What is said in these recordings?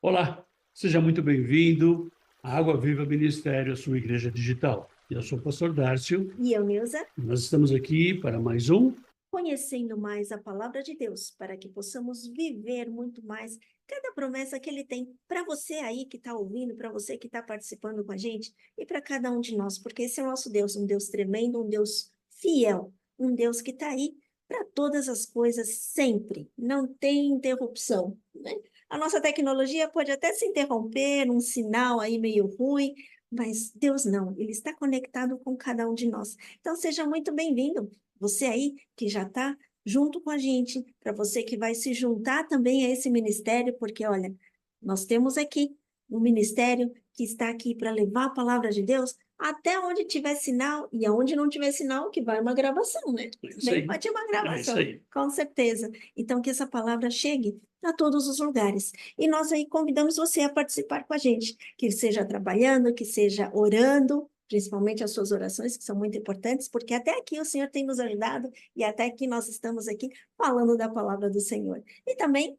Olá, seja muito bem-vindo à Água Viva Ministério, a sua igreja digital. Eu sou o pastor Dárcio, E eu, Neuza, e nós estamos aqui para mais um. conhecendo mais a palavra de Deus, para que possamos viver muito mais cada promessa que Ele tem para você aí que está ouvindo, para você que está participando com a gente e para cada um de nós, porque esse é o nosso Deus, um Deus tremendo, um Deus fiel, um Deus que está aí para todas as coisas sempre, não tem interrupção, né? A nossa tecnologia pode até se interromper, um sinal aí meio ruim, mas Deus não, Ele está conectado com cada um de nós. Então, seja muito bem-vindo. Você aí que já está junto com a gente, para você que vai se juntar também a esse ministério, porque olha, nós temos aqui um ministério que está aqui para levar a palavra de Deus até onde tiver sinal e aonde não tiver sinal, que vai uma gravação, né? É isso Também aí, pode ter uma é isso gravação, aí. com certeza. Então, que essa palavra chegue a todos os lugares. E nós aí convidamos você a participar com a gente, que seja trabalhando, que seja orando, principalmente as suas orações, que são muito importantes, porque até aqui o Senhor tem nos ajudado e até aqui nós estamos aqui falando da palavra do Senhor. E também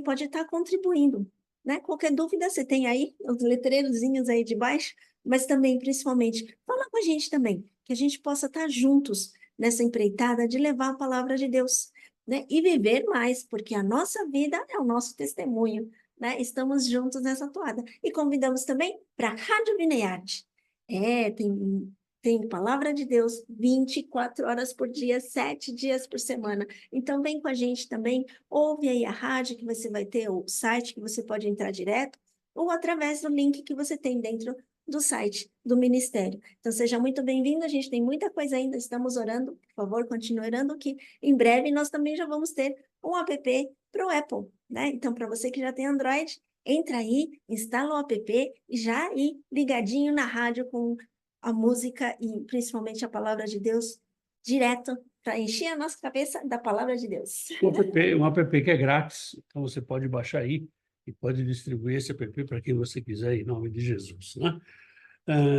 pode estar contribuindo, né? Qualquer dúvida você tem aí, os letreirozinhos aí de baixo, mas também, principalmente, fala com a gente também, que a gente possa estar juntos nessa empreitada de levar a palavra de Deus, né? E viver mais, porque a nossa vida é o nosso testemunho, né? Estamos juntos nessa toada. E convidamos também para a Rádio Vinearte. Tem palavra de Deus 24 horas por dia, 7 dias por semana. Então, vem com a gente também, ouve aí a rádio, que você vai ter o site que você pode entrar direto, ou através do link que você tem dentro do site do Ministério. Então, seja muito bem-vindo, a gente tem muita coisa ainda, estamos orando, por favor, continue orando, que em breve nós também já vamos ter um app para o Apple, né? Então, para você que já tem Android, entra aí, instala o app e já aí ligadinho na rádio com a música e principalmente a palavra de Deus direto para encher a nossa cabeça da palavra de Deus. Um app que é grátis, então você pode baixar aí e pode distribuir esse app para quem você quiser, em nome de Jesus, né?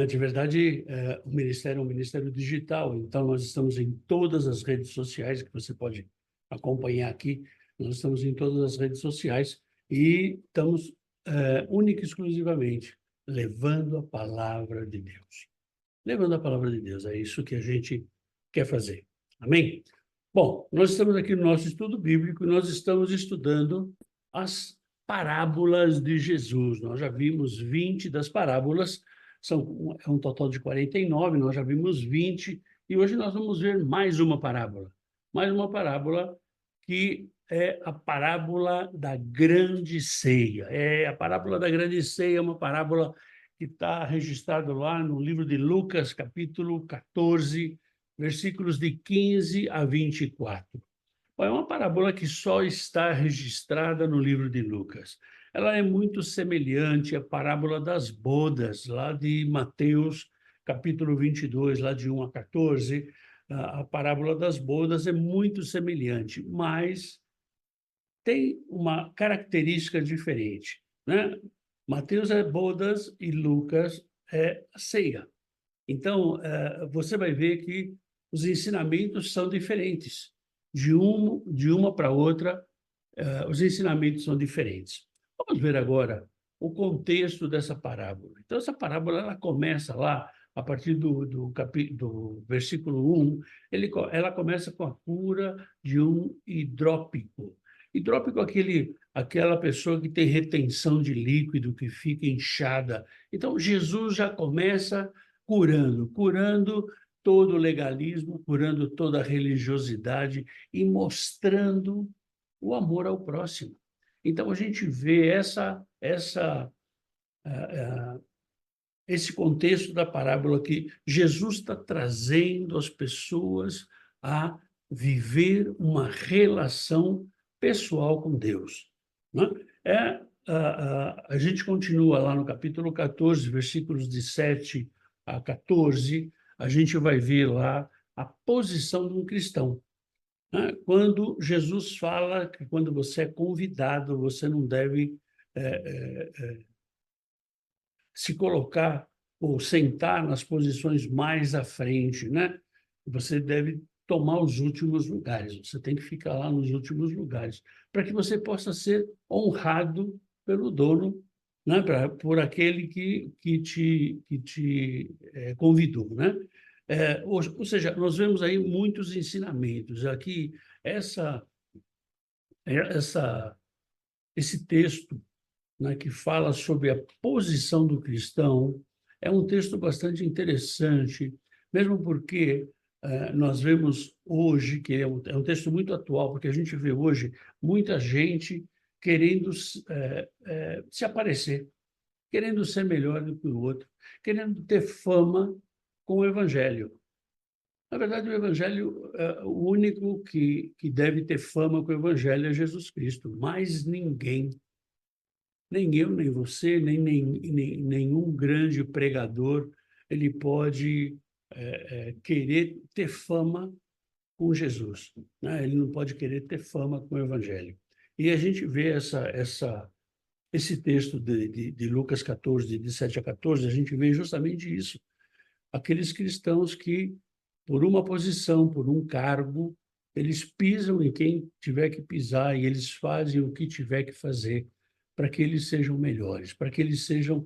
De verdade, o ministério é um ministério digital, então nós estamos em todas as redes sociais que você pode acompanhar aqui. Nós estamos em todas as redes sociais e estamos única e exclusivamente levando a palavra de Deus. Levando a palavra de Deus, é isso que a gente quer fazer. Amém? Bom, nós estamos aqui no nosso estudo bíblico e nós estamos estudando as parábolas de Jesus. Nós já vimos 20 das parábolas, é um total de 49, nós já vimos 20, e hoje nós vamos ver mais uma parábola. Mais uma parábola que é a parábola da grande ceia. A parábola da grande ceia é uma parábola que está registrada lá no livro de Lucas, capítulo 14, versículos de 15 a 24. É uma parábola que só está registrada no livro de Lucas. Ela é muito semelhante à parábola das bodas, lá de Mateus, capítulo 22, lá de 1 a 14. A parábola das bodas é muito semelhante, mas tem uma característica diferente, né? Mateus é bodas e Lucas é ceia. Então, você vai ver que os ensinamentos são diferentes. De uma para outra, os ensinamentos são diferentes. Vamos ver agora o contexto dessa parábola. Então, essa parábola ela começa lá, a partir do versículo 1, ela começa com a cura de um hidrópico. Hidrópico é aquela pessoa que tem retenção de líquido, que fica inchada. Então, Jesus já começa curando todo o legalismo, curando toda a religiosidade e mostrando o amor ao próximo. Então, a gente vê esse contexto da parábola que Jesus está trazendo as pessoas a viver uma relação pessoal com Deus, né? A gente continua lá no capítulo 14, versículos de 7 a 14, a gente vai ver lá a posição de um cristão, né? Quando Jesus fala que quando você é convidado, você não deve se colocar ou sentar nas posições mais à frente, né? Você deve tomar os últimos lugares, você tem que ficar lá nos últimos lugares, para que você possa ser honrado pelo dono, né? Por aquele que te convidou, né? Ou seja, nós vemos aí muitos ensinamentos. Aqui, essa, essa, esse texto, né, que fala sobre a posição do cristão, é um texto bastante interessante, mesmo porque nós vemos hoje, que é um texto muito atual, porque a gente vê hoje muita gente querendo se aparecer, querendo ser melhor do que o outro, querendo ter fama com o evangelho. Na verdade, o evangelho, o único que deve ter fama com o evangelho é Jesus Cristo, mais ninguém. Nem eu, nem você, nenhum grande pregador, ele pode querer ter fama com Jesus, né? Ele não pode querer ter fama com o Evangelho. E a gente vê esse texto de Lucas 14, de 7 a 14, a gente vê justamente isso. Aqueles cristãos que, por uma posição, por um cargo, eles pisam em quem tiver que pisar e eles fazem o que tiver que fazer para que eles sejam melhores, para que eles sejam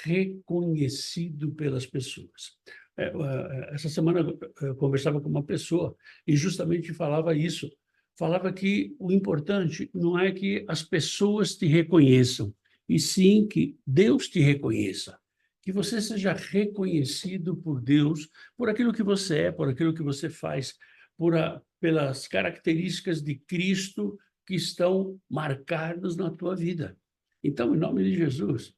reconhecidos pelas pessoas. Essa semana eu conversava com uma pessoa e justamente falava isso. Falava que o importante não é que as pessoas te reconheçam, e sim que Deus te reconheça, que você seja reconhecido por Deus, por aquilo que você é, por aquilo que você faz, pelas características de Cristo que estão marcadas na tua vida. Então, em nome de Jesus,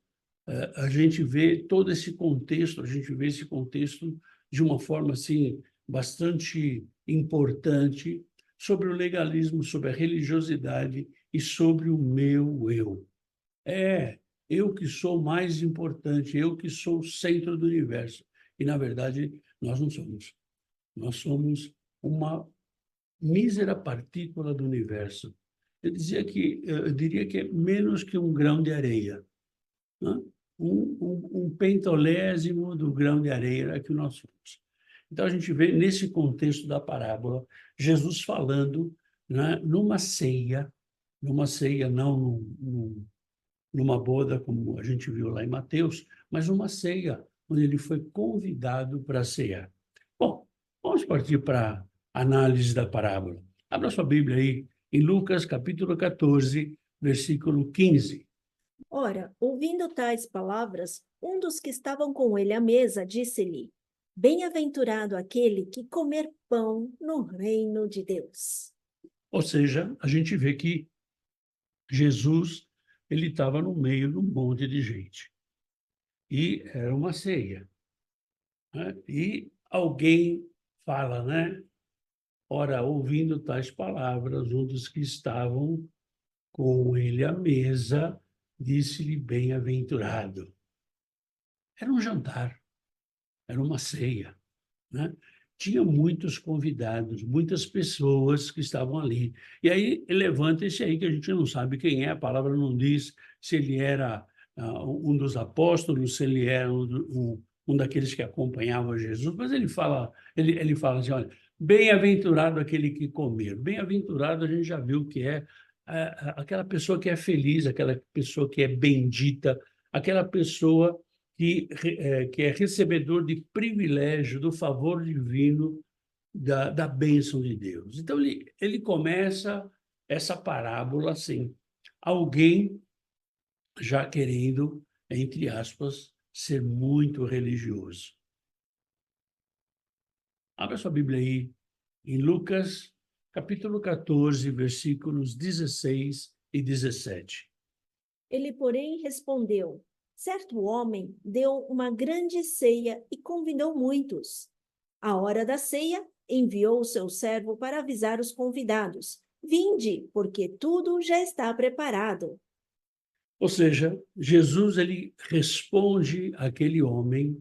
a gente vê todo esse contexto, a gente vê esse contexto de uma forma assim bastante importante sobre o legalismo, sobre a religiosidade e sobre o meu eu. Eu que sou mais importante, eu que sou o centro do universo. E, na verdade, nós não somos. Nós somos uma mísera partícula do universo. Eu diria que é menos que um grão de areia, né? Um pentolésimo do grão de areia é que nós somos. Então, a gente vê, nesse contexto da parábola, Jesus falando, né, numa ceia, não numa boda, como a gente viu lá em Mateus, mas numa ceia, onde ele foi convidado para cear. Bom, vamos partir para a análise da parábola. Abra sua Bíblia aí, em Lucas, capítulo 14, versículo 15. Ora, ouvindo tais palavras, um dos que estavam com ele à mesa disse-lhe: Bem-aventurado aquele que comer pão no reino de Deus. Ou seja, a gente vê que Jesus, ele estava no meio de um monte de gente. E era uma ceia, né? E alguém fala, né? Ora, ouvindo tais palavras, um dos que estavam com ele à mesa disse-lhe bem-aventurado. Era um jantar, era uma ceia, né? Tinha muitos convidados, muitas pessoas que estavam ali. E aí levanta esse aí que a gente não sabe quem é, a palavra não diz se ele era um dos apóstolos, se ele era um daqueles que acompanhavam Jesus, mas ele fala assim, olha, bem-aventurado aquele que comer. Bem-aventurado a gente já viu que é aquela pessoa que é feliz, aquela pessoa que é bendita, aquela pessoa que é recebedor de privilégio, do favor divino, da bênção de Deus. Então, ele começa essa parábola assim, alguém já querendo, entre aspas, ser muito religioso. Abra sua Bíblia aí, em Lucas, capítulo 14, versículos 16 e 17. Ele, porém, respondeu: Certo homem deu uma grande ceia e convidou muitos. À hora da ceia, enviou o seu servo para avisar os convidados: Vinde, porque tudo já está preparado. Ou seja, Jesus ele responde àquele homem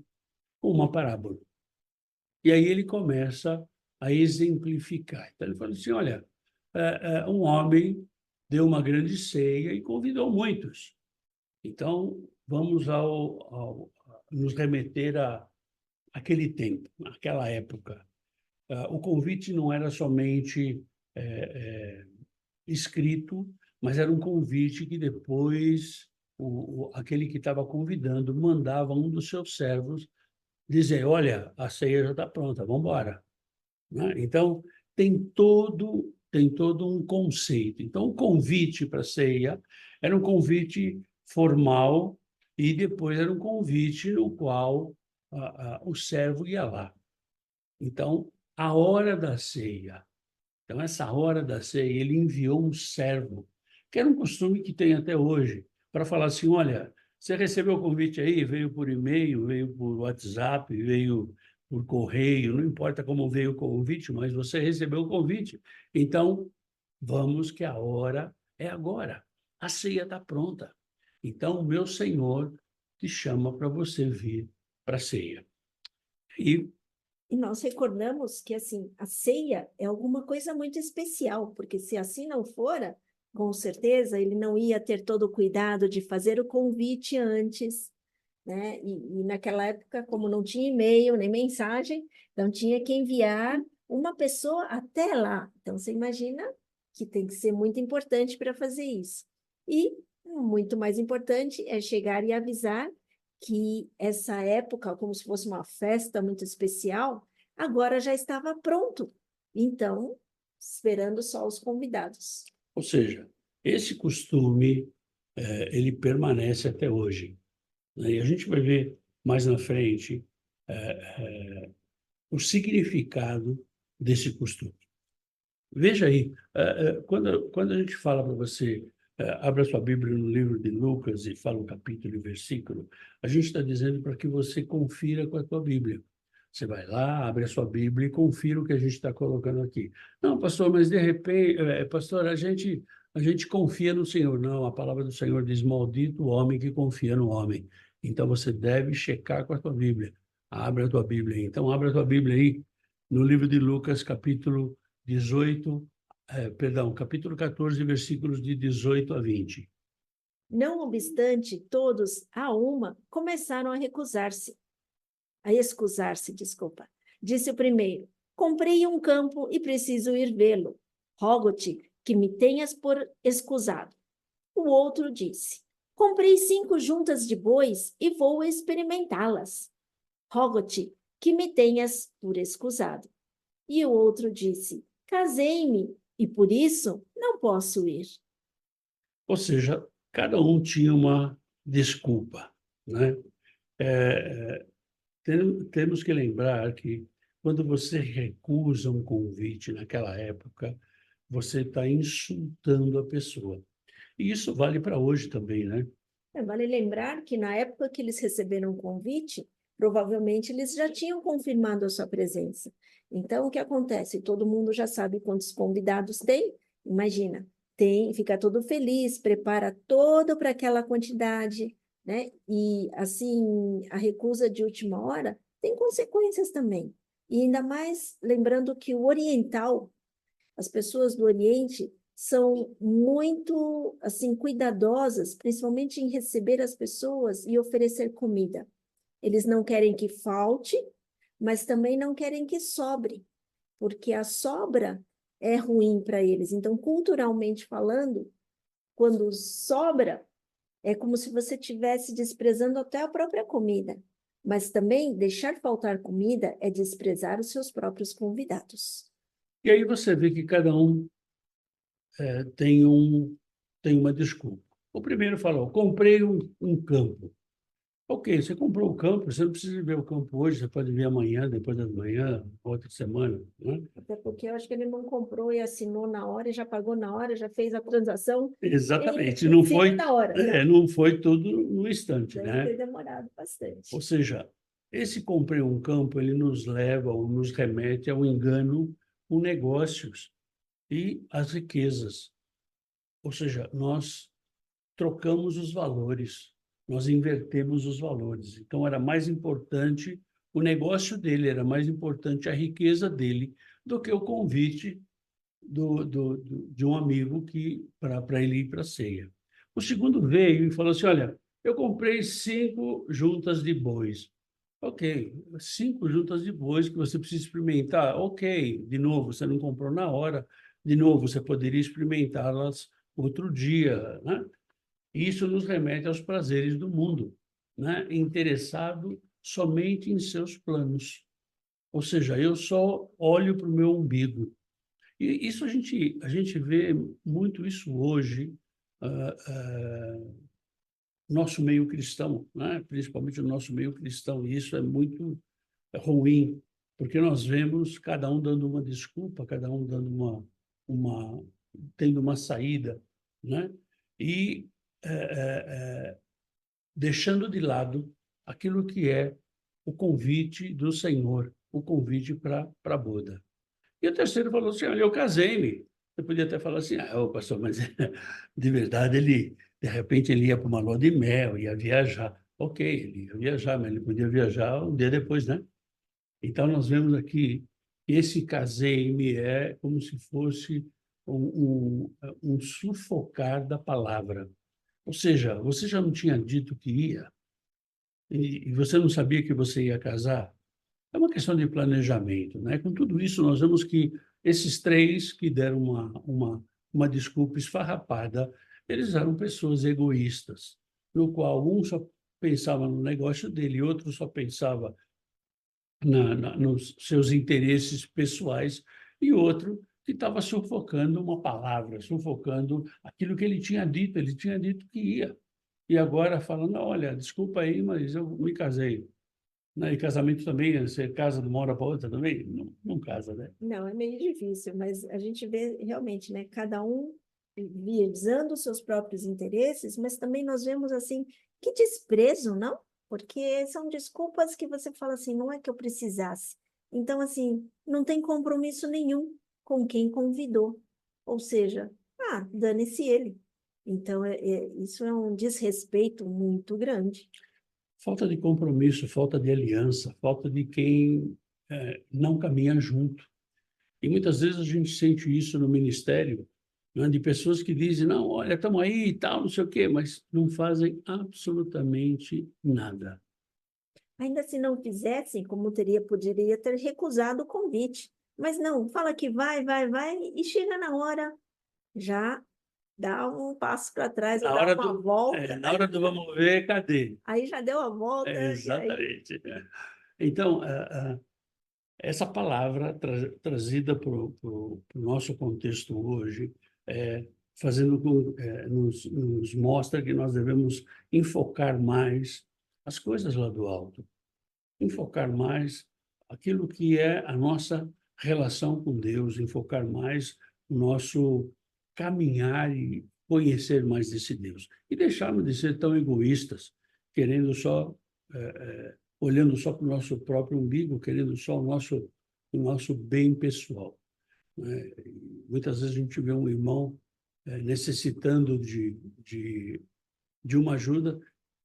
com uma parábola. E aí ele começa a exemplificar. Então ele fala assim, olha, um homem deu uma grande ceia e convidou muitos. Então, vamos nos remeter àquele tempo, àquela época. O convite não era somente escrito, mas era um convite que depois aquele que estava convidando mandava um dos seus servos dizer, olha, a ceia já está pronta, vamos embora. Né? Então, tem todo um conceito. Então, o convite para a ceia era um convite formal e depois era um convite no qual o servo ia lá. Então, a hora da ceia. Então, essa hora da ceia, ele enviou um servo, que era um costume que tem até hoje, para falar assim, olha, você recebeu o convite aí, veio por e-mail, veio por WhatsApp, veio por correio, não importa como veio o convite, mas você recebeu o convite. Então, vamos que a hora é agora. A ceia está pronta. Então, o meu Senhor te chama para você vir para a ceia. E E nós recordamos que, assim, a ceia é alguma coisa muito especial, porque se assim não fora, com certeza ele não ia ter todo o cuidado de fazer o convite antes, né? E naquela época, como não tinha e-mail nem mensagem, então tinha que enviar uma pessoa até lá. Então, você imagina que tem que ser muito importante para fazer isso. E muito mais importante é chegar e avisar que essa época, como se fosse uma festa muito especial, agora já estava pronto. Então, esperando só os convidados. ou seja, esse costume, ele permanece até hoje, né? E a gente vai ver mais na frente o significado desse costume. Veja aí, quando a gente fala para você, abra sua Bíblia no livro de Lucas e fala o capítulo e versículo, a gente está dizendo para que você confira com a tua Bíblia. Você vai lá, abre a sua Bíblia e confira o que a gente está colocando aqui. Não, pastor, mas de repente, pastor, a gente confia no Senhor. Não, a palavra do Senhor diz, maldito o homem que confia no homem. Então você deve checar com a tua Bíblia. Abre a tua Bíblia aí. Então, abre a tua Bíblia aí no livro de Lucas, capítulo 18, capítulo 14, versículos de 18 a 20. Não obstante, todos, a uma, começaram a excusar-se, desculpa. Disse o primeiro: comprei um campo e preciso ir vê-lo. Rogo-te que me tenhas por escusado. O outro disse: comprei 5 juntas de bois e vou experimentá-las. Rogo-te que me tenhas por escusado. E o outro disse: casei-me e por isso não posso ir. Ou seja, cada um tinha uma desculpa, né? Temos que lembrar que quando você recusa um convite naquela época, você está insultando a pessoa. E isso vale para hoje também, né? Vale lembrar que na época que eles receberam o convite, provavelmente eles já tinham confirmado a sua presença. Então, o que acontece? Todo mundo já sabe quantos convidados tem. Imagina, tem, fica todo feliz, prepara todo para aquela quantidade, né? E assim, a recusa de última hora tem consequências também. E ainda mais lembrando que o oriental, as pessoas do Oriente são muito assim cuidadosas, principalmente em receber as pessoas e oferecer comida. Eles não querem que falte, mas também não querem que sobre, porque a sobra é ruim para eles. Então, culturalmente falando, quando sobra, é como se você estivesse desprezando até a própria comida. Mas também deixar faltar comida é desprezar os seus próprios convidados. E aí você vê que cada um tem uma desculpa. O primeiro falou, comprei um campo. Ok, você comprou o campo, você não precisa ver o campo hoje, você pode ver amanhã, depois da manhã, outra semana, né? Até porque eu acho que ele não comprou e assinou na hora, e já pagou na hora, já fez a transação Exatamente, em cima da hora. não foi tudo no instante, Deve né? ter demorado Ou bastante. seja, esse comprei um campo, ele nos leva ou nos remete ao engano com negócios e as riquezas. Ou seja, nós trocamos os valores, nós invertemos os valores. Então, era mais importante o negócio dele, era mais importante a riqueza dele do que o convite de um amigo para ele ir para a ceia. O segundo veio e falou assim: olha, eu comprei 5 juntas de bois. Ok, 5 juntas de bois que você precisa experimentar. Ok, de novo, você não comprou na hora. De novo, você poderia experimentá-las outro dia, né? E isso nos remete aos prazeres do mundo, né? Interessado somente em seus planos. Ou seja, eu só olho para o meu umbigo. E isso a gente vê muito isso hoje, nosso meio cristão, né? Principalmente o nosso meio cristão. E isso é muito ruim, porque nós vemos cada um dando uma desculpa, cada um dando uma tendo uma saída, né? E deixando de lado aquilo que é o convite do Senhor, o convite para a boda. E o terceiro falou assim: olha, eu casei-me. Eu podia até falar assim: ah, ô, pastor, mas de verdade de repente, ele ia para uma lua de mel, ia viajar. Ok, ele ia viajar, mas ele podia viajar um dia depois, né? Então, nós vemos aqui que esse casei-me é como se fosse um sufocar da palavra. Ou seja, você já não tinha dito que ia, e você não sabia que você ia casar? É uma questão de planejamento, né? Com tudo isso, nós vemos que esses três que deram uma desculpa esfarrapada, eles eram pessoas egoístas, no qual um só pensava no negócio dele, outro só pensava nos seus interesses pessoais, e outro que estava sufocando uma palavra, sufocando aquilo que ele tinha dito que ia. E agora falando: olha, desculpa aí, mas eu me casei. Né? E casamento também, você casa de uma hora para outra também? Não, não casa, né? Não, é meio difícil, mas a gente vê realmente, né? Cada um visando os seus próprios interesses, mas também nós vemos assim, que desprezo, não? Porque são desculpas que você fala assim, não é que eu precisasse. Então, assim, não tem compromisso nenhum com quem convidou. Ou seja, dane-se ele. Então, isso é um desrespeito muito grande. Falta de compromisso, falta de aliança, falta de quem não caminha junto. E muitas vezes a gente sente isso no ministério, né, de pessoas que dizem: não, olha, estamos aí e tal, não sei o quê, mas não fazem absolutamente nada. Ainda se não fizessem, como poderia ter recusado o convite. Mas não, fala que vai, vai, vai, e chega na hora, já dá um passo para trás, ou dá uma volta, Na hora do vamos ver, cadê? aí já deu a volta, e aí. Exatamente. Então, essa palavra trazida para o nosso contexto hoje, fazendo nos mostra que nós devemos enfocar mais as coisas lá do alto, enfocar mais aquilo que é a nossa relação com Deus, enfocar mais o nosso caminhar e conhecer mais desse Deus. E deixarmos de ser tão egoístas, querendo só, olhando só para o nosso próprio umbigo, querendo só o nosso bem pessoal, né? Muitas vezes a gente vê um irmão necessitando de uma ajuda,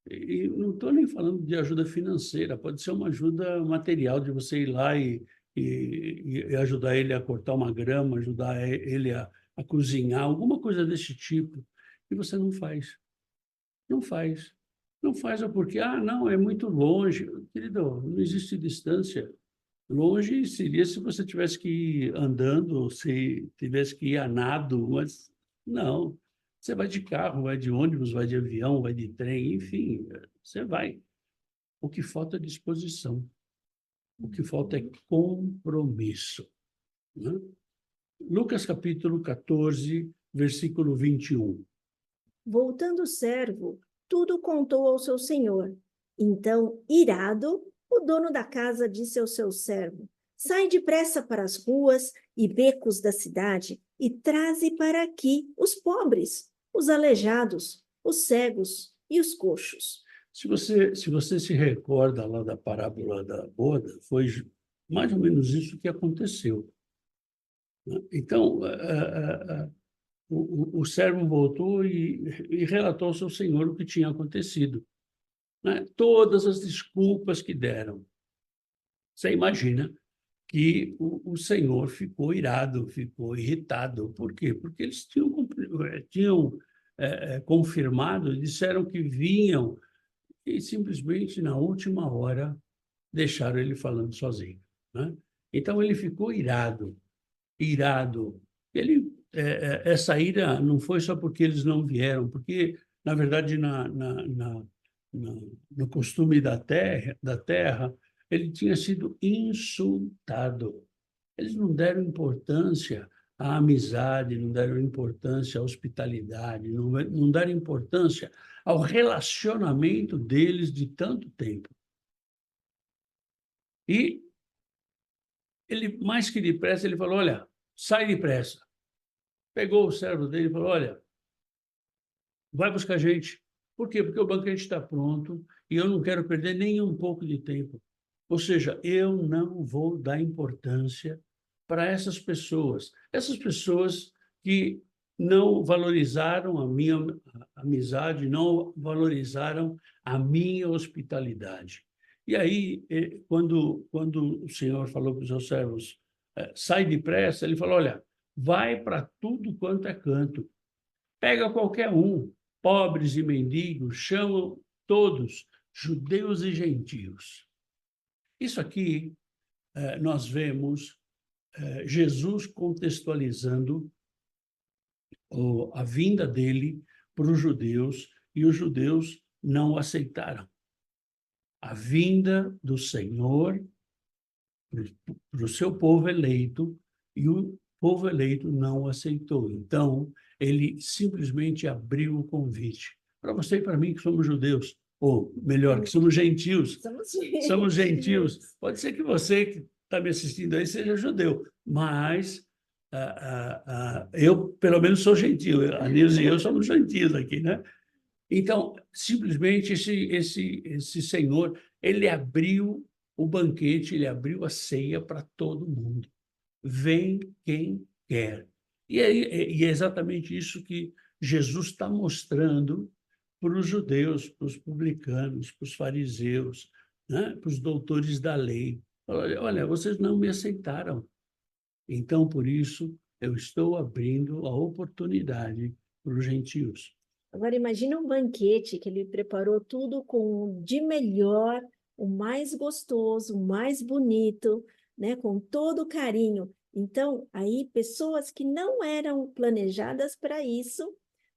e não estou nem falando de ajuda financeira, pode ser uma ajuda material, de você ir lá e ajudar ele a cortar uma grama, ajudar ele a cozinhar, alguma coisa desse tipo, e você não faz. Não faz. Não faz é porque, não, é muito longe. Querido, não existe distância. Longe seria se você tivesse que ir andando, se tivesse que ir a nado, mas não. Você vai de carro, vai de ônibus, vai de avião, vai de trem, enfim, você vai. O que falta é disposição. O que falta é compromisso, né? Lucas capítulo 14, versículo 21. Voltando o servo, tudo contou ao seu senhor. Então, irado, o dono da casa disse ao seu servo: sai depressa para as ruas e becos da cidade e traze para aqui os pobres, os aleijados, os cegos e os coxos. Se você se recorda lá da parábola da boda, foi mais ou menos isso que aconteceu, né? Então, o servo voltou e relatou ao seu senhor o que tinha acontecido, né? Todas as desculpas que deram. Você imagina que o senhor ficou irado, ficou irritado. Por quê? Porque eles tinham confirmado, disseram que vinham, e simplesmente na última hora deixaram ele falando sozinho, né? Então ele ficou irado, irado. Essa ira não foi só porque eles não vieram, porque na verdade, no costume da terra, ele tinha sido insultado. Eles não deram importância à amizade, não deram importância à hospitalidade, não deram importância ao relacionamento deles de tanto tempo. E ele, mais que depressa, ele falou, olha, sai depressa. Pegou o servo dele e falou, olha, vai buscar gente. Por quê? Porque o banquete está pronto e eu não quero perder nem um pouco de tempo. Ou seja, eu não vou dar importância para essas pessoas que não valorizaram a minha amizade, não valorizaram a minha hospitalidade. E aí, quando o Senhor falou para os seus servos, sai depressa, ele falou, olha, vai para tudo quanto é canto, pega qualquer um, pobres e mendigos, chamam todos, judeus e gentios. Isso aqui, nós vemos Jesus contextualizando a vinda dele para os judeus, e os judeus não aceitaram. A vinda do Senhor para o seu povo eleito, e o povo eleito não aceitou. Então, ele simplesmente abriu o convite. Para você e para mim, que somos judeus, ou melhor, que somos gentios. Somos gentios. Pode ser que você que está me assistindo aí seja judeu, mas eu, pelo menos, sou gentio. A Nilce e eu somos gentios aqui, né? Então, simplesmente, esse Senhor, ele abriu o banquete, ele abriu a ceia para todo mundo. Vem quem quer. E é exatamente isso que Jesus está mostrando para os judeus, para os publicanos, para os fariseus, né? Para os doutores da lei. Olha, vocês não me aceitaram. Então, por isso, eu estou abrindo a oportunidade para os gentios. Agora, imagina um banquete que ele preparou tudo com de melhor, o mais gostoso, o mais bonito, né? Com todo carinho. Então, aí, pessoas que não eram planejadas para isso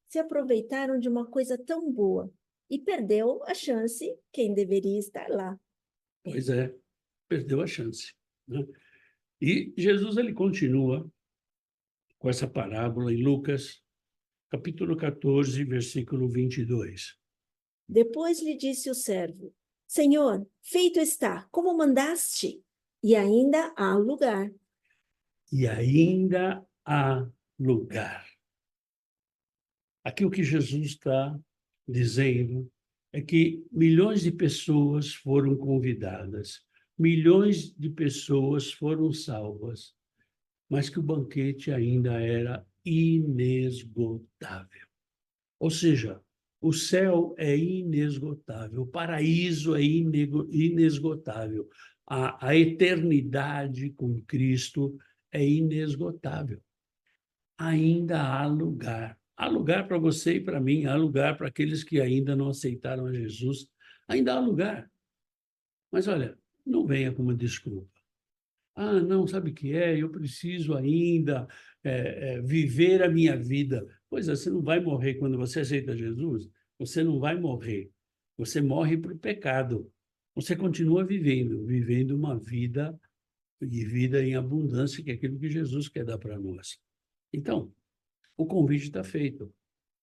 se aproveitaram de uma coisa tão boa e perdeu a chance quem deveria estar lá. Pois é, perdeu a chance, né? E Jesus, ele continua com essa parábola em Lucas, capítulo 14, versículo 22. Depois lhe disse o servo: Senhor, feito está, como mandaste, e ainda há lugar. E ainda há lugar. Aqui o que Jesus está dizendo é que milhões de pessoas foram convidadas, milhões de pessoas foram salvas, mas que o banquete ainda era inesgotável. Ou seja, o céu é inesgotável, o paraíso é inesgotável, a eternidade com Cristo é inesgotável. Ainda há lugar. Há lugar para você e para mim, há lugar para aqueles que ainda não aceitaram a Jesus, ainda há lugar. Mas olha, não venha com uma desculpa. Ah, não, sabe o que é? Eu preciso ainda viver a minha vida. Pois é, você não vai morrer quando você aceita Jesus. Você não vai morrer. Você morre para o pecado. Você continua vivendo uma vida e vida em abundância, que é aquilo que Jesus quer dar para nós. Então, o convite está feito,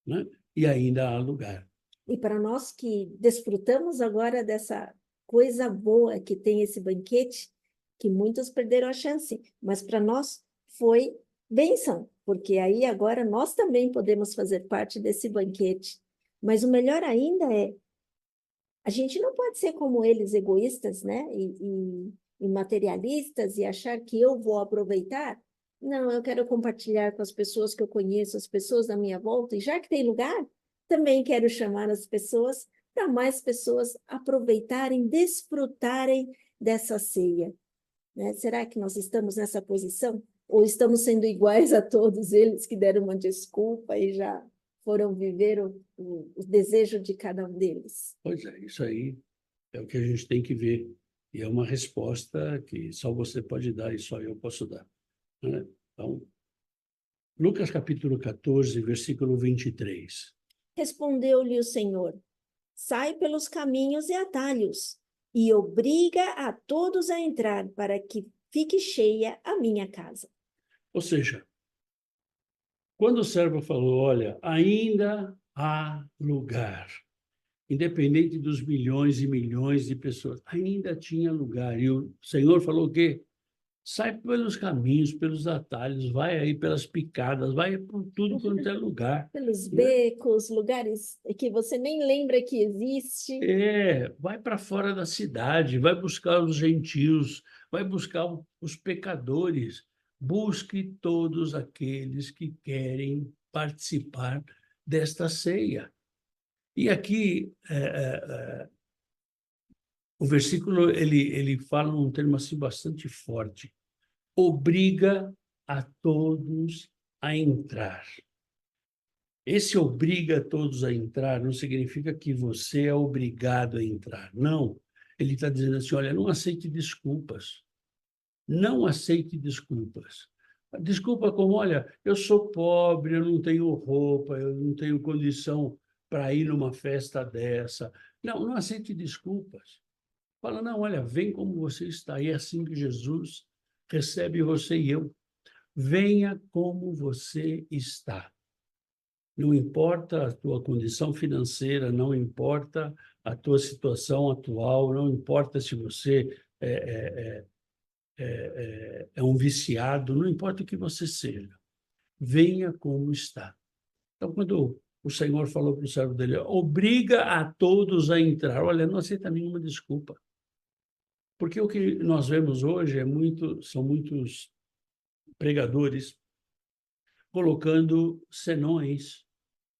né? E ainda há lugar. E para nós que desfrutamos agora dessa coisa boa que tem esse banquete, que muitos perderam a chance, mas para nós foi bênção, porque aí agora nós também podemos fazer parte desse banquete. Mas o melhor ainda é, a gente não pode ser como eles, egoístas, né? E materialistas, e achar que eu vou aproveitar. Não, eu quero compartilhar com as pessoas que eu conheço, as pessoas da minha volta, e já que tem lugar, também quero chamar as pessoas para mais pessoas aproveitarem, desfrutarem dessa ceia, né? Será que nós estamos nessa posição? Ou estamos sendo iguais a todos eles que deram uma desculpa e já foram viver o desejo de cada um deles? Pois é, isso aí é o que a gente tem que ver. E é uma resposta que só você pode dar e só eu posso dar, né? Então, Lucas capítulo 14, versículo 23. Respondeu-lhe o Senhor: sai pelos caminhos e atalhos, e obriga a todos a entrar, para que fique cheia a minha casa. Ou seja, quando o servo falou, olha, ainda há lugar, independente dos milhões e milhões de pessoas, ainda tinha lugar. E o Senhor falou o quê? Sai pelos caminhos, pelos atalhos, vai aí pelas picadas, vai por tudo quanto é lugar, Pelos né? becos, lugares que você nem lembra que existe. Vai para fora da cidade, vai buscar os gentios, vai buscar os pecadores, busque todos aqueles que querem participar desta ceia. E aqui o versículo ele fala um termo assim bastante forte. Obriga a todos a entrar. Esse obriga a todos a entrar não significa que você é obrigado a entrar. Não. Ele está dizendo assim, olha, não aceite desculpas. Não aceite desculpas. Desculpa como, olha, eu sou pobre, eu não tenho roupa, eu não tenho condição para ir numa festa dessa. Não, não aceite desculpas. Fala, não, olha, vem como você está. E é assim que Jesus recebe você e eu. Venha como você está. Não importa a tua condição financeira, não importa a tua situação atual, não importa se você é um viciado, não importa o que você seja. Venha como está. Então, quando o Senhor falou para o servo dele, obriga a todos a entrar. Olha, não aceita nenhuma desculpa. Porque o que nós vemos hoje são muitos pregadores colocando senões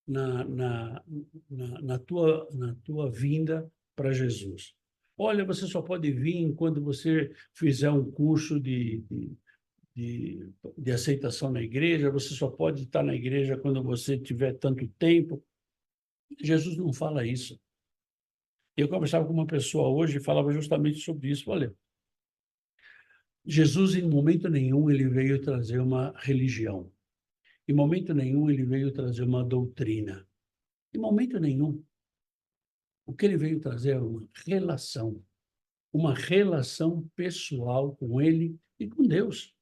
na tua vinda para Jesus. Olha, você só pode vir quando você fizer um curso de aceitação na igreja, você só pode estar na igreja quando você tiver tanto tempo. Jesus não fala isso. Eu conversava com uma pessoa hoje e falava justamente sobre isso. Olha, Jesus, em momento nenhum, ele veio trazer uma religião. Em momento nenhum, ele veio trazer uma doutrina. Em momento nenhum. O que ele veio trazer é uma relação pessoal com ele e com Deus.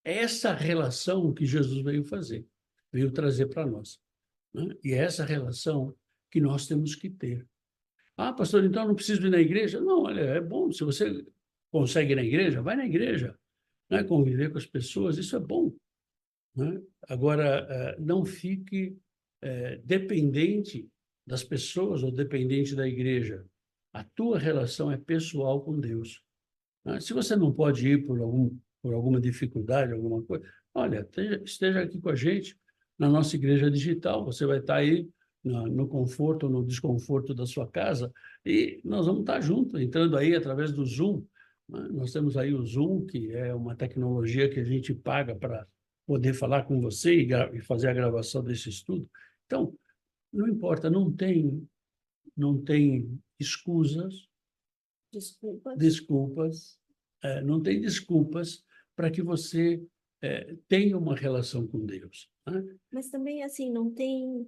É essa relação que Jesus veio fazer, veio trazer para nós, né? E é essa relação que nós temos que ter. Ah, pastor, então eu não preciso ir na igreja? Não, olha, é bom, se você consegue ir na igreja, vai na igreja, né? Conviver com as pessoas, isso é bom, né? Agora, não fique dependente das pessoas ou dependente da igreja. A tua relação é pessoal com Deus, né? Se você não pode ir por alguma dificuldade, alguma coisa, olha, esteja aqui com a gente na nossa igreja digital. Você vai estar aí no conforto ou no desconforto da sua casa e nós vamos estar juntos, entrando aí através do Zoom, né? Nós temos aí o Zoom, que é uma tecnologia que a gente paga para poder falar com você e fazer a gravação desse estudo. Então, não importa, não tem escusas, Desculpas. desculpas, não tem desculpas para que você tenha uma relação com Deus, né? Mas também, assim, não tem...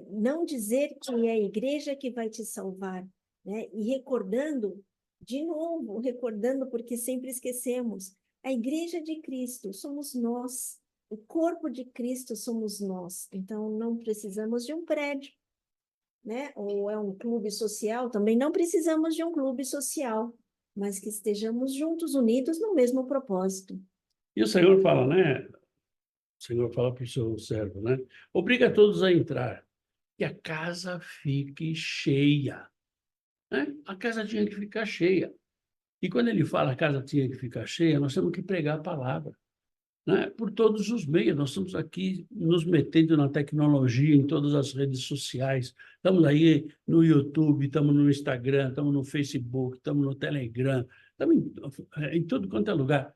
não dizer que é a igreja que vai te salvar, né? E recordando, de novo, recordando, porque sempre esquecemos, a igreja de Cristo somos nós, o corpo de Cristo somos nós. Então, não precisamos de um prédio, né? Ou é um clube social, também não precisamos de um clube social, mas que estejamos juntos, unidos no mesmo propósito. E o Senhor fala, né? O Senhor fala para o seu servo, né? Obriga todos a entrar, que a casa fique cheia, né? A casa tinha que ficar cheia. E quando ele fala a casa tinha que ficar cheia, nós temos que pregar a palavra, né? Por todos os meios. Nós estamos aqui nos metendo na tecnologia, em todas as redes sociais. Estamos aí no YouTube, estamos no Instagram, estamos no Facebook, estamos no Telegram, estamos em tudo quanto é lugar.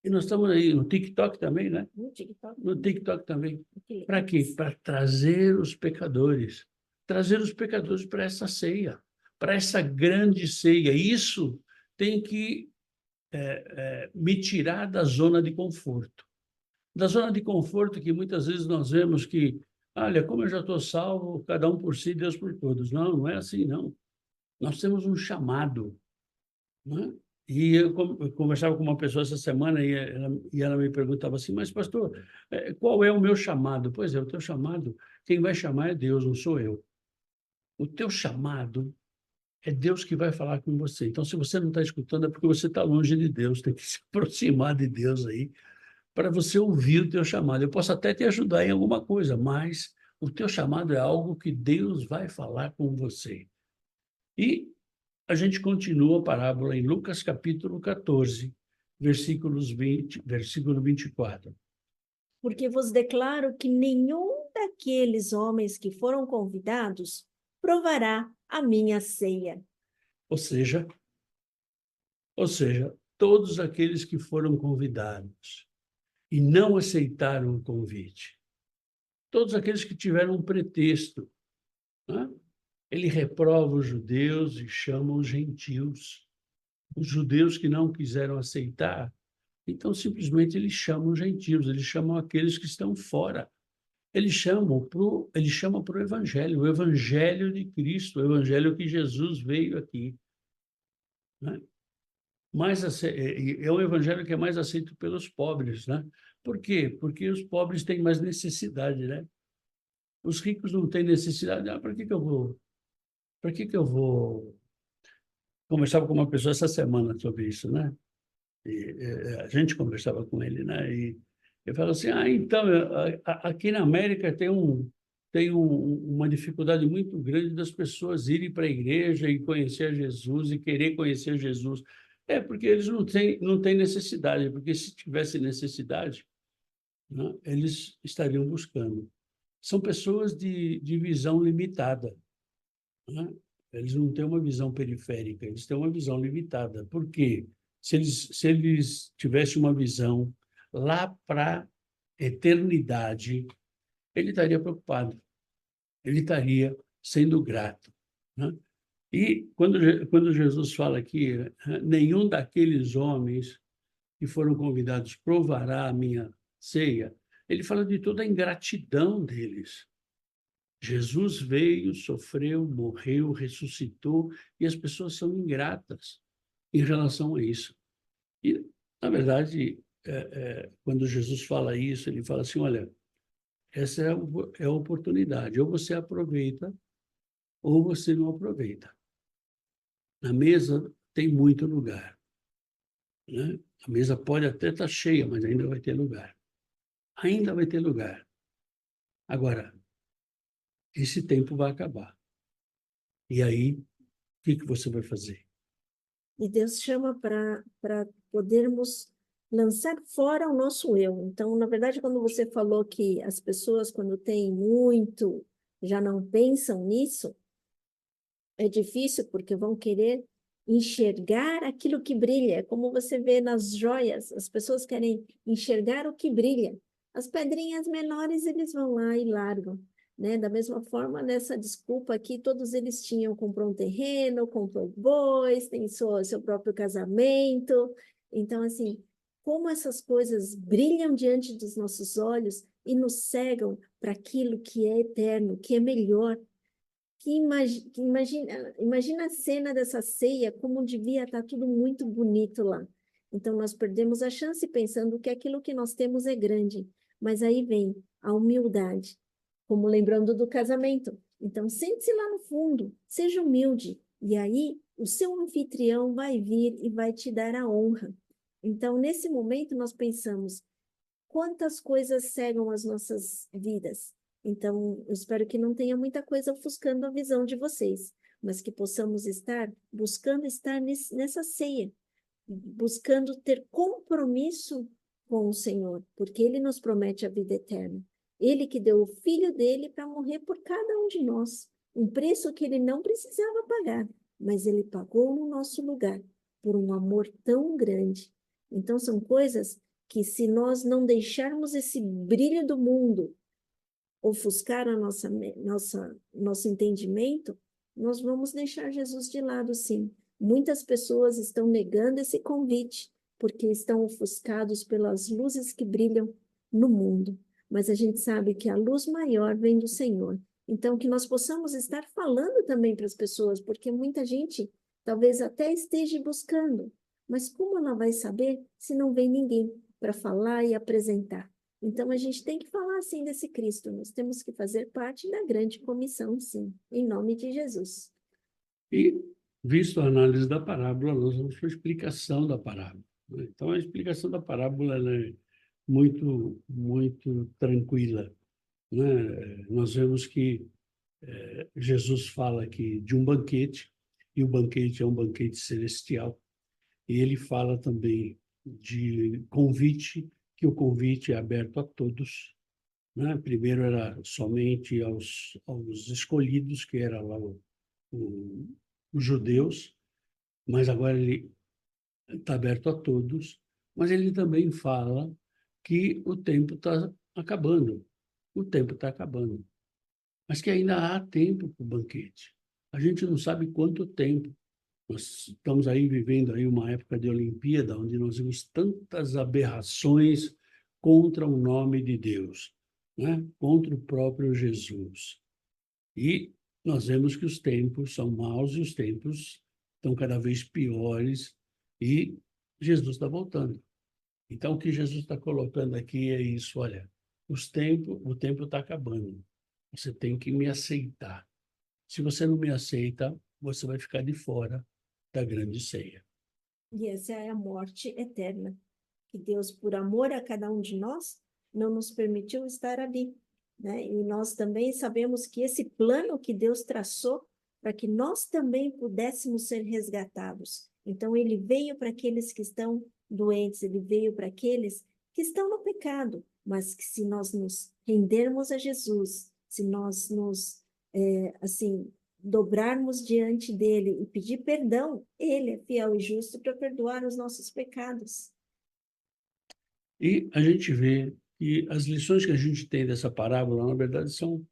E nós estamos aí no TikTok também, né? No TikTok. No TikTok também. Ok. Para quê? Para trazer os pecadores. Trazer os pecadores para essa ceia, para essa grande ceia. Isso tem que me tirar da zona de conforto. da zona de conforto que muitas vezes nós vemos que, olha, como eu já estou salvo, cada um por si, Deus por todos. Não, não é assim, não. Nós temos um chamado, né? E eu conversava com uma pessoa essa semana e ela me perguntava assim, mas pastor, qual é o meu chamado? Pois é, o teu chamado, quem vai chamar é Deus, não sou eu. O teu chamado é Deus que vai falar com você. Então, se você não está escutando, é porque você está longe de Deus, tem que se aproximar de Deus aí, para você ouvir o teu chamado. Eu posso até te ajudar em alguma coisa, mas o teu chamado é algo que Deus vai falar com você. E a gente continua a parábola em Lucas capítulo 14, versículo 24. Porque vos declaro que nenhum daqueles homens que foram convidados provará a minha ceia. Ou seja, todos aqueles que foram convidados e não aceitaram o convite, todos aqueles que tiveram um pretexto, né? Ele reprova os judeus e chama os gentios. Os judeus que não quiseram aceitar, então simplesmente eles chamam os gentios, eles chamam aqueles que estão fora. Eles chamam para o evangelho de Cristo, o evangelho que Jesus veio aqui, né? É um evangelho que é mais aceito pelos pobres, né? Por quê? Porque os pobres têm mais necessidade, né? Os ricos não têm necessidade. Ah, para que que eu vou? Para que que eu vou? Conversava com uma pessoa essa semana sobre isso, né? A gente conversava com ele, né? E eu falo assim, então, aqui na América uma dificuldade muito grande das pessoas irem para a igreja e conhecer Jesus e querer conhecer Jesus. É porque eles não têm necessidade, porque se tivesse necessidade, né, eles estariam buscando. São pessoas de visão limitada, né? Eles não têm uma visão periférica, eles têm uma visão limitada. Por quê? Se eles tivessem uma visão lá para a eternidade, ele estaria preocupado, ele estaria sendo grato, né? E quando Jesus fala aqui, nenhum daqueles homens que foram convidados provará a minha ceia, ele fala de toda a ingratidão deles. Jesus veio, sofreu, morreu, ressuscitou, e as pessoas são ingratas em relação a isso. E, na verdade, quando Jesus fala isso, ele fala assim: olha, essa é a oportunidade, ou você aproveita, ou você não aproveita. Na mesa tem muito lugar, né? A mesa pode até estar cheia, mas ainda vai ter lugar. Ainda vai ter lugar. Agora, esse tempo vai acabar. E aí, o que você vai fazer? E Deus chama para podermos lançar fora o nosso eu. Então, na verdade, quando você falou que as pessoas, quando têm muito, já não pensam nisso, é difícil porque vão querer enxergar aquilo que brilha. É como você vê nas joias, as pessoas querem enxergar o que brilha. As pedrinhas menores eles vão lá e largam, né? Da mesma forma, nessa desculpa aqui, todos eles tinham, comprou um terreno, comprou bois, tem seu próprio casamento. Então, assim, como essas coisas brilham diante dos nossos olhos e nos cegam para aquilo que é eterno, que é melhor, imagina a cena dessa ceia, como devia estar tudo muito bonito lá. Então, nós perdemos a chance pensando que aquilo que nós temos é grande. Mas aí vem a humildade, como lembrando do casamento. Então, sente-se lá no fundo, seja humilde. E aí, o seu anfitrião vai vir e vai te dar a honra. Então, nesse momento, nós pensamos, quantas coisas cegam as nossas vidas. Então, eu espero que não tenha muita coisa ofuscando a visão de vocês, mas que possamos estar buscando estar nessa ceia, buscando ter compromisso com o Senhor, porque Ele nos promete a vida eterna. Ele que deu o Filho dele para morrer por cada um de nós, um preço que Ele não precisava pagar, mas Ele pagou no nosso lugar, por um amor tão grande. Então, são coisas que, se nós não deixarmos esse brilho do mundo ofuscar nosso entendimento, nós vamos deixar Jesus de lado, sim. Muitas pessoas estão negando esse convite, porque estão ofuscados pelas luzes que brilham no mundo, mas a gente sabe que a luz maior vem do Senhor. Então, que nós possamos estar falando também para as pessoas, porque muita gente talvez até esteja buscando, mas como ela vai saber se não vem ninguém para falar e apresentar? Então, a gente tem que falar assim desse Cristo, nós temos que fazer parte da grande comissão, sim, em nome de Jesus. E, visto a análise da parábola, nós vamos para a explicação da parábola, né? Então, a explicação da parábola ela é muito tranquila, né? Nós vemos que Jesus fala aqui de um banquete, e o banquete é um banquete celestial, e ele fala também de convite, que o convite é aberto a todos, né? Primeiro era somente aos escolhidos, que era lá o, os judeus, mas agora ele está aberto a todos, mas ele também fala que o tempo está acabando, o tempo está acabando, mas que ainda há tempo para o banquete. A gente não sabe quanto tempo. Nós estamos aí vivendo aí uma época de Olimpíada, onde nós vemos tantas aberrações contra o nome de Deus, né? Contra o próprio Jesus. E nós vemos que os tempos são maus e os tempos estão cada vez piores e Jesus está voltando. Então, o que Jesus está colocando aqui é isso, olha, o tempo está acabando. Você tem que me aceitar. Se você não me aceita, você vai ficar de fora da grande ceia. E essa é a morte eterna, que Deus, por amor a cada um de nós, não nos permitiu estar ali, né? E nós também sabemos que esse plano que Deus traçou para que nós também pudéssemos ser resgatados. Então, ele veio para aqueles que estão doentes, ele veio para aqueles que estão no pecado, mas que se nós nos rendermos a Jesus, se nós nos, assim, dobrarmos diante dele e pedir perdão, ele é fiel e justo para perdoar os nossos pecados. E a gente vê que as lições que a gente tem dessa parábola, na verdade, são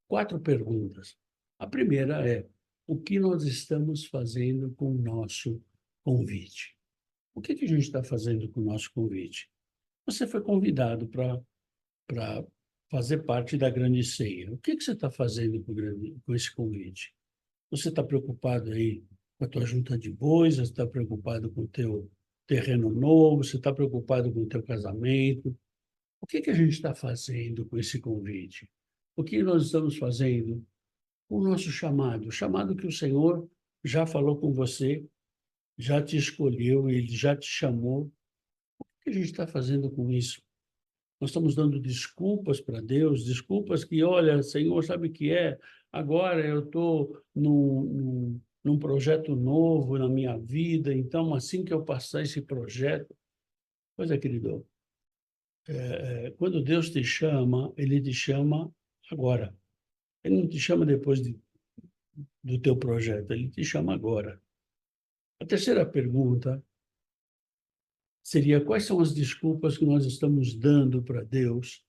4 perguntas. A primeira é: o que nós estamos fazendo com o nosso convite? O que a gente está fazendo com o nosso convite? Você foi convidado para fazer parte da grande ceia. O que você está fazendo com esse convite? Você está preocupado aí com a tua junta de bois? Você está preocupado com o teu terreno novo? Você está preocupado com o teu casamento? O que a gente está fazendo com esse convite? O que nós estamos fazendo com o nosso chamado? O chamado que o Senhor já falou com você, já te escolheu, Ele já te chamou. O que a gente está fazendo com isso? Nós estamos dando desculpas para Deus, desculpas que, olha, Senhor, sabe o que é? Agora eu estou num projeto novo na minha vida, então assim que eu passar esse projeto... Pois é, querido, quando Deus te chama, Ele te chama agora. Ele não te chama depois do teu projeto, Ele te chama agora. A terceira pergunta seria: quais são as desculpas que nós estamos dando para Deus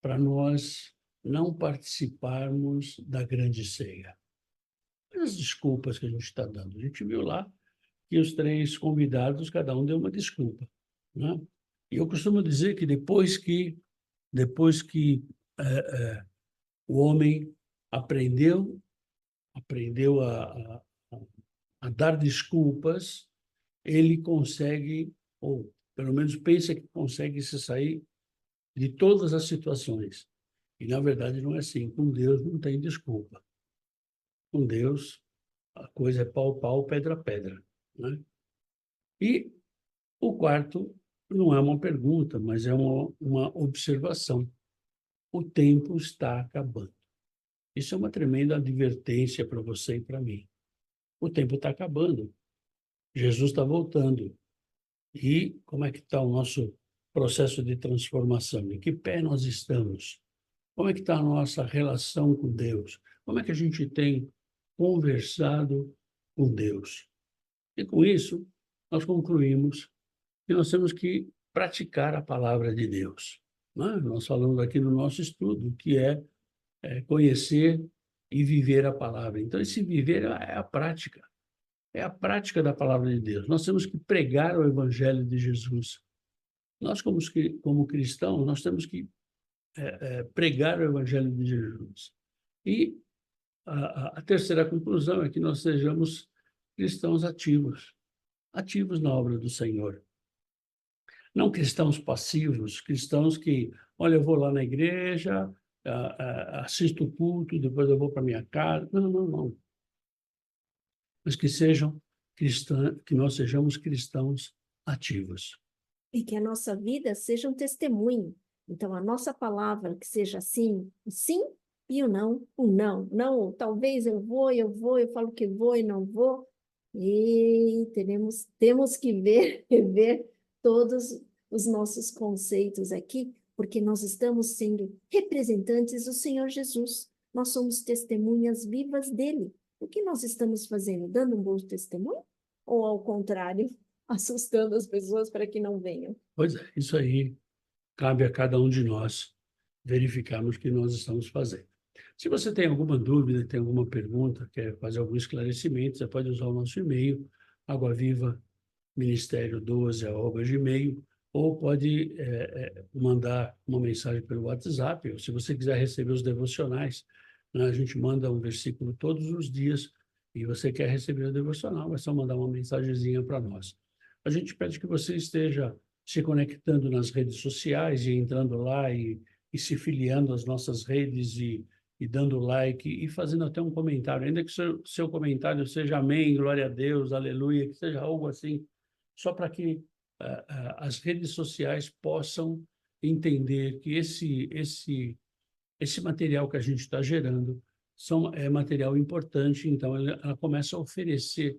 para nós não participarmos da grande ceia? Quais as desculpas que a gente está dando? A gente viu lá que os 3 convidados, cada um deu uma desculpa, né? E eu costumo dizer que depois que o homem aprendeu a dar desculpas, ele consegue, ou pelo menos pensa que consegue se sair de todas as situações. E, na verdade, não é assim. Com Deus não tem desculpa. Com Deus, a coisa é pau, pau, pedra, pedra, né? E o quarto não é uma pergunta, mas é uma observação. O tempo está acabando. Isso é uma tremenda advertência para você e para mim. O tempo está acabando. Jesus está voltando. E como é que está o nosso processo de transformação? Em que pé nós estamos? Como é que está a nossa relação com Deus? Como é que a gente tem conversado com Deus? E com isso, nós concluímos que nós temos que praticar a palavra de Deus, né? Nós falamos aqui no nosso estudo, que é conhecer e viver a palavra. Então, esse viver é a prática da palavra de Deus. Nós temos que pregar o evangelho de Jesus. Nós, como cristãos, nós temos que pregar o Evangelho de Jesus. E a terceira conclusão é que nós sejamos cristãos ativos na obra do Senhor. Não cristãos passivos, cristãos que, olha, eu vou lá na igreja, assisto o culto, depois eu vou para minha casa. Não, não, não. Mas que nós sejamos cristãos ativos. E que a nossa vida seja um testemunho. Então, a nossa palavra que seja sim, o sim, e o não. Não, talvez eu falo que vou e não vou. E temos que rever todos os nossos conceitos aqui, porque nós estamos sendo representantes do Senhor Jesus. Nós somos testemunhas vivas dele. O que nós estamos fazendo? Dando um bom testemunho? Ou, ao contrário, assustando as pessoas para que não venham? Pois é, isso aí cabe a cada um de nós verificarmos o que nós estamos fazendo. Se você tem alguma dúvida, tem alguma pergunta, quer fazer algum esclarecimento, você pode usar o nosso e-mail, aguavivaministério12@gmail, ou pode mandar uma mensagem pelo WhatsApp, ou se você quiser receber os devocionais, né, a gente manda um versículo todos os dias, e você quer receber o devocional, é só mandar uma mensagenzinha para nós. A gente pede que você esteja se conectando nas redes sociais e entrando lá e se filiando às nossas redes e dando like e fazendo até um comentário, ainda que seu comentário seja amém, glória a Deus, aleluia, que seja algo assim, só para que as redes sociais possam entender que esse material que a gente está gerando é material importante, então ela começa a oferecer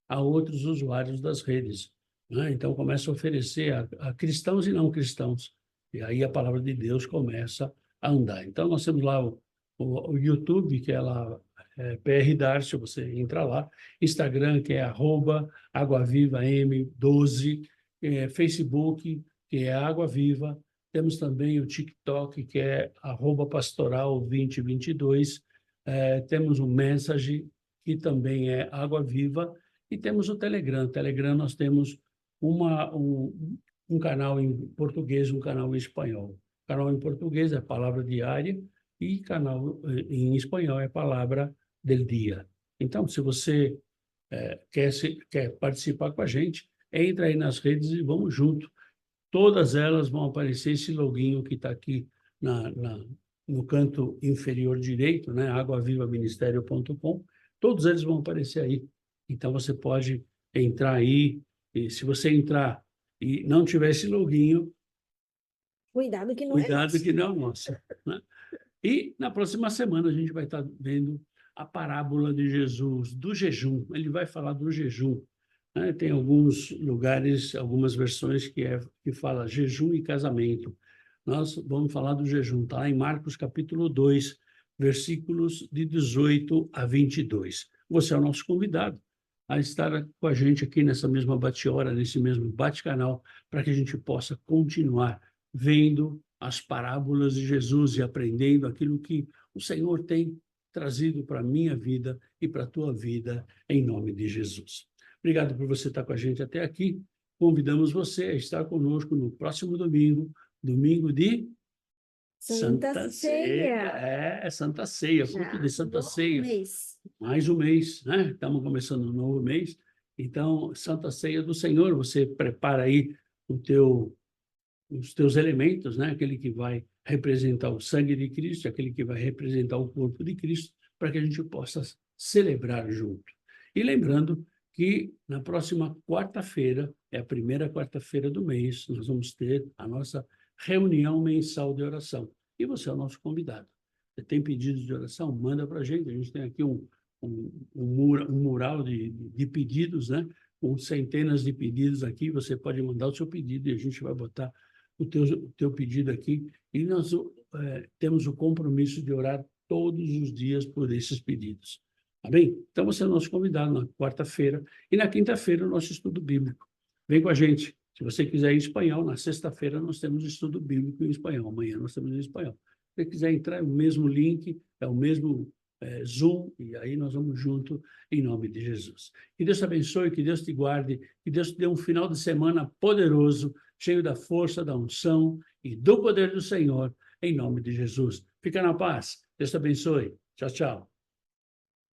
a outros usuários das redes, né? Então começa a oferecer a cristãos e não cristãos, e aí a palavra de Deus começa a andar. Então nós temos lá o YouTube, que é lá, PR Darcio, você entra lá, Instagram, que é @AguaVivaM12, Facebook, que é Água Viva, temos também o TikTok, que é @pastoral2022, temos o Message, que também é Água Viva, e temos o Telegram. Telegram nós temos um canal em português, um canal em espanhol. O canal em português é Palavra Diária, e canal em espanhol é Palavra del Dia. Então, se você quer participar com a gente, entra aí nas redes e vamos junto. Todas elas vão aparecer esse loginho que está aqui no canto inferior direito, né? aguavivaministério.com. Todos eles vão aparecer aí. Então, você pode entrar aí, e se você entrar e não tiver esse loginho, Cuidado que não é cuidado nosso. que não é nosso, né? E na próxima semana a gente vai estar vendo a parábola de Jesus, do jejum. Ele vai falar do jejum, né? Tem alguns lugares, algumas versões que fala jejum e casamento. Nós vamos falar do jejum, está lá em Marcos capítulo 2, versículos de 18 a 22. Você é o nosso convidado a estar com a gente aqui nessa mesma bate-hora, nesse mesmo bate-canal, para que a gente possa continuar vendo as parábolas de Jesus e aprendendo aquilo que o Senhor tem trazido para a minha vida e para a tua vida, em nome de Jesus. Obrigado por você estar com a gente até aqui. Convidamos você a estar conosco no próximo domingo, domingo de Santa Ceia. Santa Ceia, culto de Santa Ceia. Mês. Mais um mês, né? Estamos começando um novo mês. Então, Santa Ceia do Senhor, você prepara aí os teus elementos, né? Aquele que vai representar o sangue de Cristo, aquele que vai representar o corpo de Cristo, para que a gente possa celebrar junto. E lembrando que na próxima quarta-feira, é a primeira quarta-feira do mês, nós vamos ter a nossa reunião mensal de oração. E você é o nosso convidado. Você tem pedidos de oração? Manda para a gente tem aqui um mural de pedidos, né? Com centenas de pedidos aqui, você pode mandar o seu pedido e a gente vai botar o teu pedido aqui, e nós temos o compromisso de orar todos os dias por esses pedidos. Amém? Então, você é o nosso convidado na quarta-feira, e na quinta-feira o nosso estudo bíblico. Vem com a gente. Se você quiser em espanhol, na sexta-feira nós temos estudo bíblico em espanhol, amanhã nós temos em espanhol. Se você quiser entrar, é o mesmo link, é o mesmo Zoom, e aí nós vamos junto em nome de Jesus. Que Deus te abençoe, que Deus te guarde, que Deus te dê um final de semana poderoso, cheio da força, da unção e do poder do Senhor, em nome de Jesus. Fica na paz. Deus te abençoe. Tchau, tchau.